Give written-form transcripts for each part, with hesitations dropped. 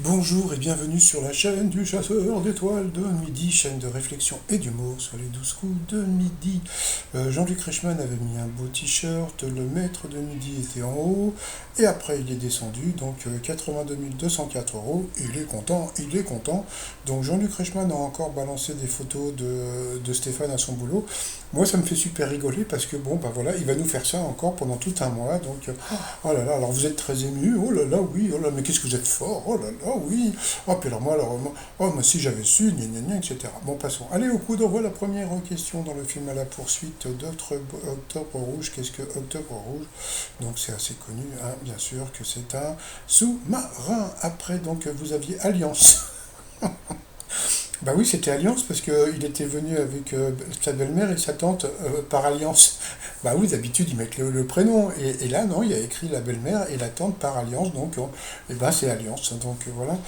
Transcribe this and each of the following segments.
Bonjour et bienvenue sur la chaîne du chasseur d'étoiles de midi, chaîne de réflexion et d'humour sur les 12 coups de midi. Jean-Luc Reichmann avait mis un beau t-shirt, le maître de midi était en haut, et après il est descendu, donc 82 204 euros, il est content, il est content. Donc Jean-Luc Reichmann a encore balancé des photos de Stéphane à son boulot. Moi ça me fait super rigoler parce que bon, bah voilà, il va nous faire ça encore pendant tout un mois, donc oh là là, alors vous êtes très ému, oh là là, oui, oh là, mais qu'est-ce que vous êtes fort, oh là là, oui, oh, puis alors, oh, moi si j'avais su, gna gna gna, etc. Bon, passons. Allez, au coup d'envoi, la première question dans le film À la poursuite d'Octobre Rouge. Qu'est-ce que Octobre Rouge? Donc c'est assez connu, hein, bien sûr, que c'est un sous-marin. Après, donc, vous aviez Alliance. Bah oui, c'était Alliance parce qu'il était venu avec sa belle-mère et sa tante par Alliance. Bah oui, d'habitude ils mettent le prénom. Et là, non, il y a écrit la belle-mère et la tante par Alliance, donc et ben c'est Alliance. Donc voilà.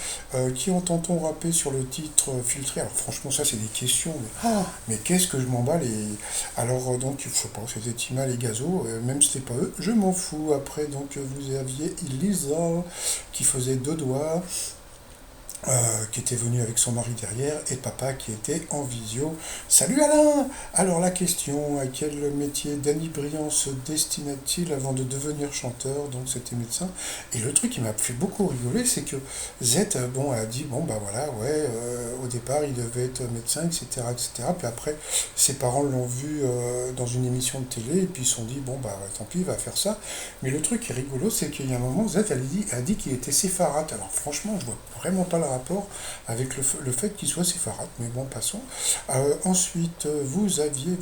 Qui entend-on rapper sur le titre filtré? Alors franchement, ça c'est des questions, mais qu'est-ce que je m'emballe et alors donc je sais pas, c'était Timal et Gazo, même si c'était pas eux, je m'en fous. Après donc vous aviez Lisa qui faisait deux doigts qui était venu avec son mari derrière, et papa qui était en visio. Salut Alain! Alors la question, à quel métier Danny Briand se destina-t-il avant de devenir chanteur? Donc c'était médecin. Et le truc qui m'a fait beaucoup rigoler, c'est que Z, bon, a dit, bon bah voilà, ouais, au départ il devait être médecin, etc., etc. Puis après, ses parents l'ont vu dans une émission de télé, et puis ils se sont dit, bon bah tant pis, il va faire ça. Mais le truc qui est rigolo, c'est qu'il y a un moment, Z a dit qu'il était séfarade. Alors franchement, je vois vraiment pas le rapport avec le fait qu'il soit séfarade, mais bon, passons. Ensuite, vous aviez,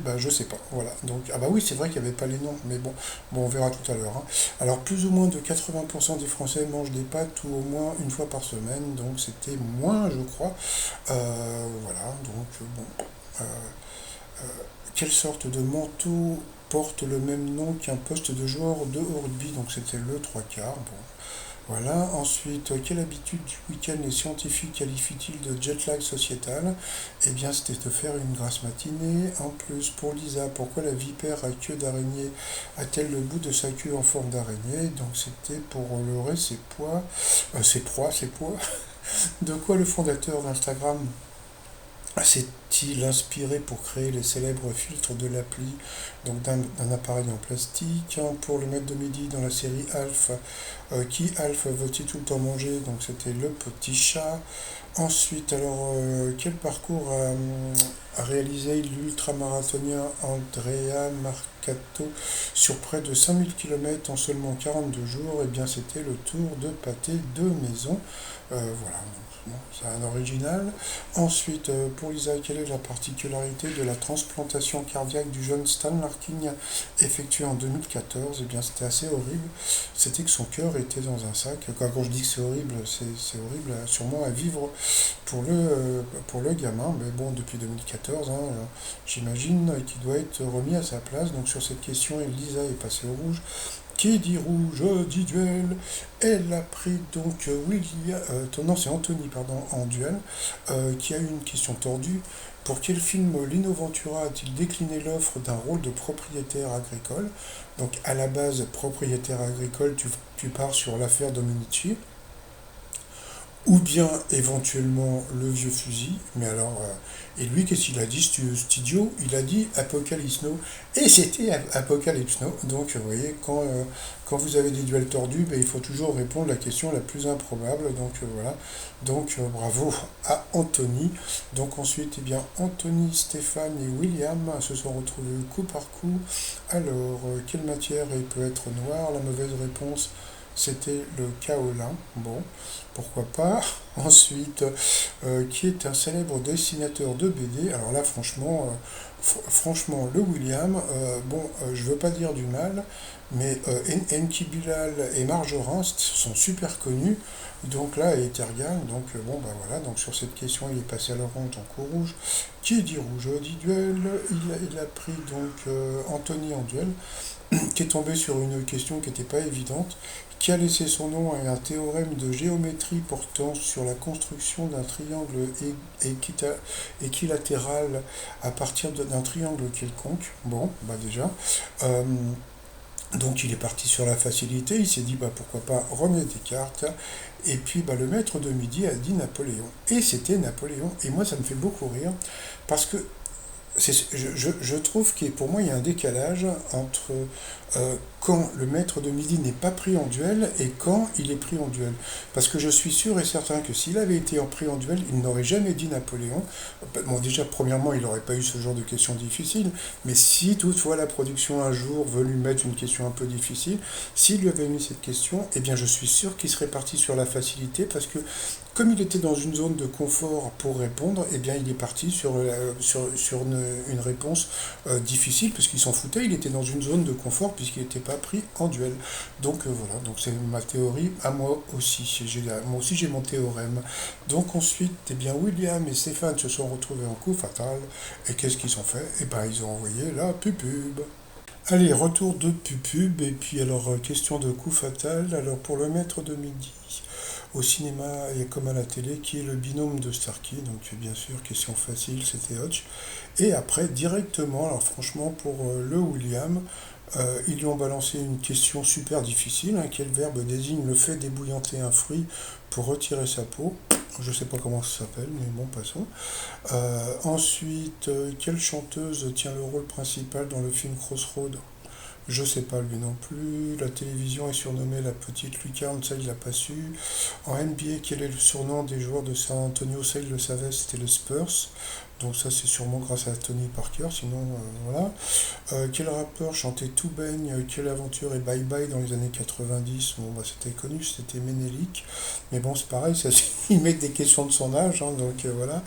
bah je sais pas, voilà. Donc, ah bah oui, c'est vrai qu'il n'y avait pas les noms, mais bon, on verra tout à l'heure, hein. Alors, plus ou moins de 80% des Français mangent des pâtes ou au moins une fois par semaine, donc c'était moins, je crois. Voilà, donc bon. Euh, euh, quelle sorte de manteau porte le même nom qu'un poste de joueur de rugby? Donc c'était le trois quarts. Bon, voilà. Ensuite, quelle habitude du week-end les scientifiques qualifient-ils de jet lag sociétal? Eh bien, c'était de faire une grasse matinée. En plus, pour Lisa, pourquoi la vipère à queue d'araignée a-t-elle le bout de sa queue en forme d'araignée? Donc, c'était pour leurrer ses poids. De quoi le fondateur d'Instagram s'est-il inspiré pour créer les célèbres filtres de l'appli, donc d'un appareil en plastique, hein, pour le maître de midi dans la série Alf? Qui Alf veut-il tout le temps manger? Donc c'était le petit chat. Ensuite, alors, quel parcours a réalisé l'ultramarathonien Andrea Marcato sur près de 5000 km en seulement 42 jours? Eh bien, c'était le tour de pâté de maison. Voilà, bon, c'est un original. Ensuite, pour Lisa, quelle est la particularité de la transplantation cardiaque du jeune Stan Larkin effectuée en 2014? Eh bien, c'était assez horrible. C'était que son cœur était dans un sac. Quand je dis que c'est horrible, c'est horrible sûrement à vivre pour le gamin. Mais bon, depuis 2014, hein, j'imagine qu'il doit être remis à sa place. Donc sur cette question, Lisa est passée au rouge. Qui dit rouge dit duel. Elle a pris donc William, non c'est Anthony pardon, en duel, qui a eu une question tordue. Pour quel film Lino Ventura a-t-il décliné l'offre d'un rôle de propriétaire agricole? Donc à la base, propriétaire agricole, tu pars sur l'affaire Dominici, ou bien éventuellement le vieux fusil, mais alors, et lui qu'est-ce qu'il a dit, cet idiot? Il a dit Apocalypse Now, et c'était Apocalypse Now. Donc vous voyez, quand vous avez des duels tordus, ben, il faut toujours répondre à la question la plus improbable, donc voilà, donc bravo à Anthony. Donc ensuite, eh bien, Anthony, Stéphane et William se sont retrouvés coup par coup. Alors, quelle matière peut être noire? La mauvaise réponse, c'était le kaolin. Bon, pourquoi pas. Ensuite, qui est un célèbre dessinateur de BD. Alors là, franchement, le William, bon, je veux pas dire du mal, mais Enki Bilal et Marjorin sont super connus. Donc là, et Tergal, donc bon, bah voilà, donc sur cette question, il est passé à l'orange, donc au rouge. Qui dit rouge dit duel. Il a pris donc Anthony en duel, qui est tombé sur une question qui n'était pas évidente, qui a laissé son nom à un théorème de géométrie portant sur la construction d'un triangle équilatéral à partir d'un triangle quelconque. Bon, bah déjà. Euh, Donc il est parti sur la facilité, il s'est dit bah, pourquoi pas remettre des cartes. Et puis bah, le maître de midi a dit Napoléon. Et c'était Napoléon. Et moi ça me fait beaucoup rire parce que je trouve que pour moi il y a un décalage entre quand le maître de midi n'est pas pris en duel et quand il est pris en duel. Parce que je suis sûr et certain que s'il avait été pris en duel, il n'aurait jamais dit Napoléon. Bon, déjà, premièrement, il n'aurait pas eu ce genre de questions difficiles, mais si toutefois la production un jour veut lui mettre une question un peu difficile, s'il lui avait mis cette question, eh bien je suis sûr qu'il serait parti sur la facilité parce que comme il était dans une zone de confort pour répondre, eh bien il est parti sur une réponse difficile parce qu'il s'en foutait, il était dans une zone de confort puisqu'il n'était pas pris en duel. Donc voilà, donc c'est ma théorie à moi aussi. Moi aussi j'ai mon théorème. Donc ensuite, eh bien William et Stéphane se sont retrouvés en coup fatal. Et qu'est-ce qu'ils ont fait? Eh bien ils ont envoyé la pupube. Allez, retour de pupube, et puis alors, question de coup fatal. Alors, pour le maître de midi, au cinéma et comme à la télé, qui est le binôme de Starkey, donc bien sûr, question facile, c'était Hodge. Et après, directement, alors franchement, pour le William, ils lui ont balancé une question super difficile, hein, quel verbe désigne le fait d'ébouillanter un fruit pour retirer sa peau? Je ne sais pas comment ça s'appelle, mais bon, passons. Ensuite, quelle chanteuse tient le rôle principal dans le film Crossroad? Je sais pas lui non plus. La télévision est surnommée la petite lucarne, ça il l'a pas su. En NBA, quel est le surnom des joueurs de San Antonio? Ça il le savait, c'était les Spurs. Donc ça c'est sûrement grâce à Tony Parker, sinon voilà. Quel rappeur chantait Tout baigne, quelle aventure et Bye Bye dans les années 90? Bon bah c'était connu, c'était Ménélique. Mais bon c'est pareil, ça, il met des questions de son âge, hein, donc voilà.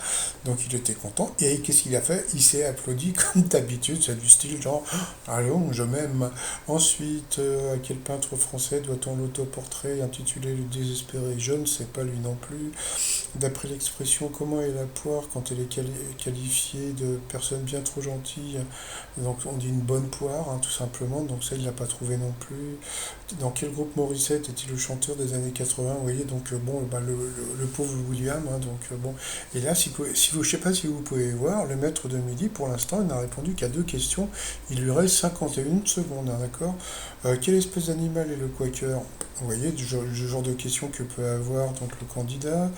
Donc il était content. Et qu'est-ce qu'il a fait? Il s'est applaudi comme d'habitude, c'est du style genre allons, je m'aime. Ensuite, à quel peintre français doit-on l'autoportrait intitulé Le désespéré? Je ne sais pas lui non plus. D'après l'expression, comment est la poire quand elle est qualifiée de personne bien trop gentille? Donc on dit une bonne poire, hein, tout simplement. Donc ça, il l'a pas trouvé non plus. Dans quel groupe Morissette est-il le chanteur des années 80? Vous voyez, donc bon, bah, le pauvre William, hein, donc bon. Et là, je sais pas si vous pouvez voir, le maître de midi, pour l'instant, il n'a répondu qu'à deux questions. Il lui reste 51 secondes, hein, d'accord? Quelle espèce d'animal est le quaker? Vous voyez, du genre de questions que peut avoir donc le candidat.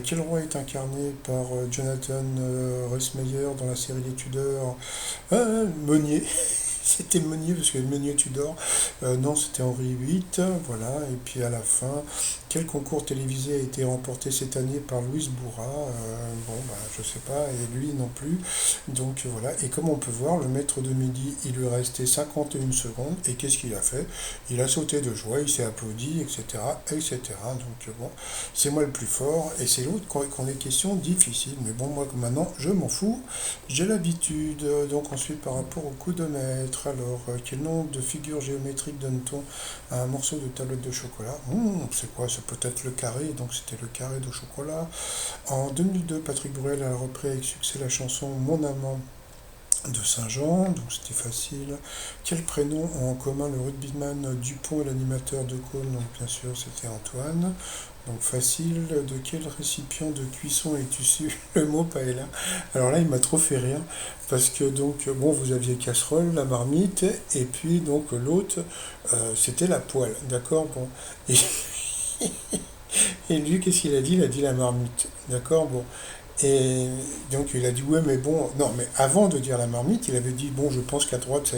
Quel roi est incarné par Jonathan Rhys-Meyer dans la série Les Tudors? Meunier. C'était Meunier, parce que Meunier Tudor, non, c'était Henri VIII, voilà, et puis à la fin, quel concours télévisé a été remporté cette année par Louise Bourra? Bon, bah, je sais pas, et lui non plus, donc voilà, et comme on peut voir, le maître de midi, il lui restait 51 secondes, et qu'est-ce qu'il a fait? Il a sauté de joie, il s'est applaudi, etc., etc., donc bon, c'est moi le plus fort, et c'est l'autre qu'on est question difficile, mais bon, moi maintenant, je m'en fous, j'ai l'habitude. Donc ensuite, par rapport au coup de maître, alors quel nom de figure géométrique donne-t-on à un morceau de tablette de chocolat? C'est quoi? C'est peut-être le carré, donc c'était le carré de chocolat. En 2002, Patrick Bruel a repris avec succès la chanson Mon amant de Saint-Jean, donc c'était facile. Quel prénom ont en commun le rugbyman Dupont et l'animateur de Cône? Donc bien sûr c'était Antoine. Donc facile. De quel récipient de cuisson est issu le mot paella? Alors là il m'a trop fait rire parce que donc bon vous aviez casserole, la marmite et puis donc l'autre c'était la poêle, d'accord bon. Et, et lui qu'est-ce qu'il a dit? Il a dit la marmite, d'accord bon. Et donc il a dit ouais mais bon non mais avant de dire la marmite il avait dit bon je pense qu'à droite ça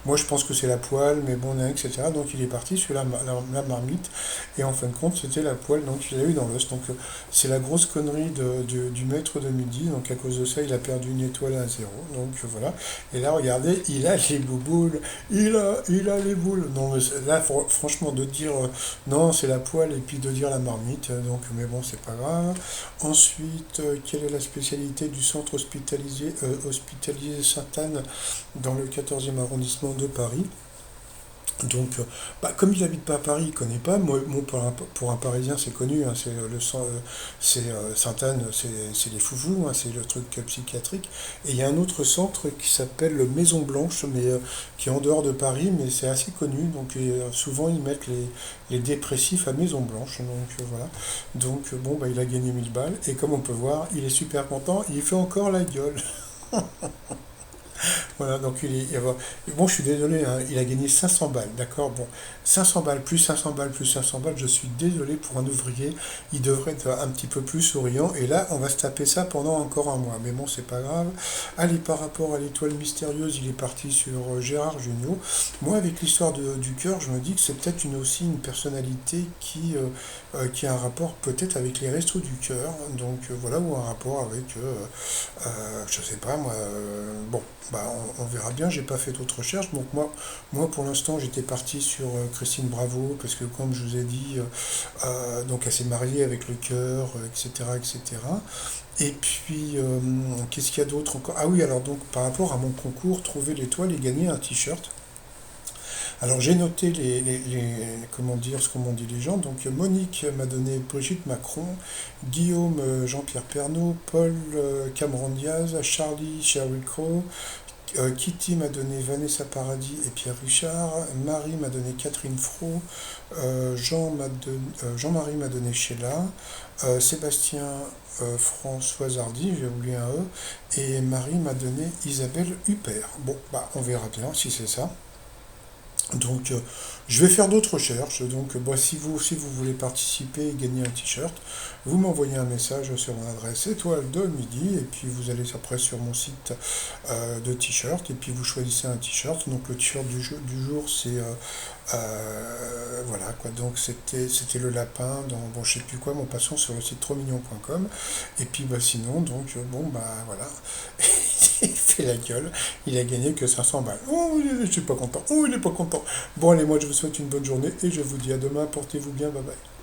moi je pense que c'est la poêle mais bon etc. Donc il est parti sur la marmite et en fin de compte c'était la poêle donc il a eu dans l'os donc c'est la grosse connerie du maître de midi donc à cause de ça il a perdu une étoile à zéro donc voilà et là regardez il a les bouboules il a les boules non mais là franchement de dire non c'est la poêle et puis de dire la marmite donc mais bon c'est pas grave. Ensuite, quelle est la spécialité du centre hospitalier Sainte-Anne dans le 14e arrondissement de Paris? Donc, bah, comme il n'habite pas à Paris, il ne connaît pas. Moi, pour un Parisien, c'est connu. Hein, c'est Sainte-Anne, c'est les foufous, hein, c'est le truc psychiatrique. Et il y a un autre centre qui s'appelle le Maison Blanche, mais qui est en dehors de Paris, mais c'est assez connu. Donc, souvent, ils mettent les dépressifs à Maison Blanche. Donc, voilà. Donc, bon, bah, il a gagné 1000 balles. Et comme on peut voir, il est super content. Il fait encore la gueule. Voilà, donc bon, je suis désolé, hein, il a gagné 500 balles, d'accord? Bon, 500 balles plus 500 balles plus 500 balles, je suis désolé pour un ouvrier, il devrait être un petit peu plus souriant, et là, on va se taper ça pendant encore un mois, mais bon, c'est pas grave. Allez, par rapport à l'étoile mystérieuse, il est parti sur Gérard Jugnot. Moi, avec l'histoire du cœur, je me dis que c'est peut-être aussi une personnalité qui a un rapport peut-être avec les restos du cœur, donc voilà, ou un rapport avec, je sais pas moi, bon, bah, on verra bien, j'ai pas fait d'autres recherches. Donc moi pour l'instant j'étais parti sur Christine Bravo, parce que comme je vous ai dit, donc elle s'est mariée avec le cœur, etc., etc. Et puis qu'est-ce qu'il y a d'autre encore? Ah oui, alors donc par rapport à mon concours, trouver l'étoile et gagner un t-shirt. Alors j'ai noté comment dire, ce qu'ont dit les gens. Donc Monique m'a donné Brigitte Macron, Guillaume Jean-Pierre Pernaut, Paul Cameron Diaz, Charlie Sheryl Crow, Kitty m'a donné Vanessa Paradis et Pierre Richard, Marie m'a donné Catherine Fro, Jean-Marie m'a donné Sheila, Sébastien Françoise Hardy, j'ai oublié un E, et Marie m'a donné Isabelle Huppert. Bon, bah on verra bien si c'est ça. Donc, je vais faire d'autres recherches. Donc, bon, si vous voulez participer et gagner un t-shirt, vous m'envoyez un message sur mon adresse étoile de midi, et puis vous allez après sur mon site de t-shirt, et puis vous choisissez un t-shirt. Donc, le t-shirt du jour, c'est voilà quoi. Donc, c'était le lapin dans bon, je sais plus quoi, mon passant sur le site trotsmignon.com. Et puis, bah, sinon, donc, bon, bah voilà. Il fait la gueule, il a gagné que 500 balles. Oh, je suis pas content. Oh, il est pas content. Bon, allez, moi, je vous souhaite une bonne journée et je vous dis à demain. Portez-vous bien. Bye bye.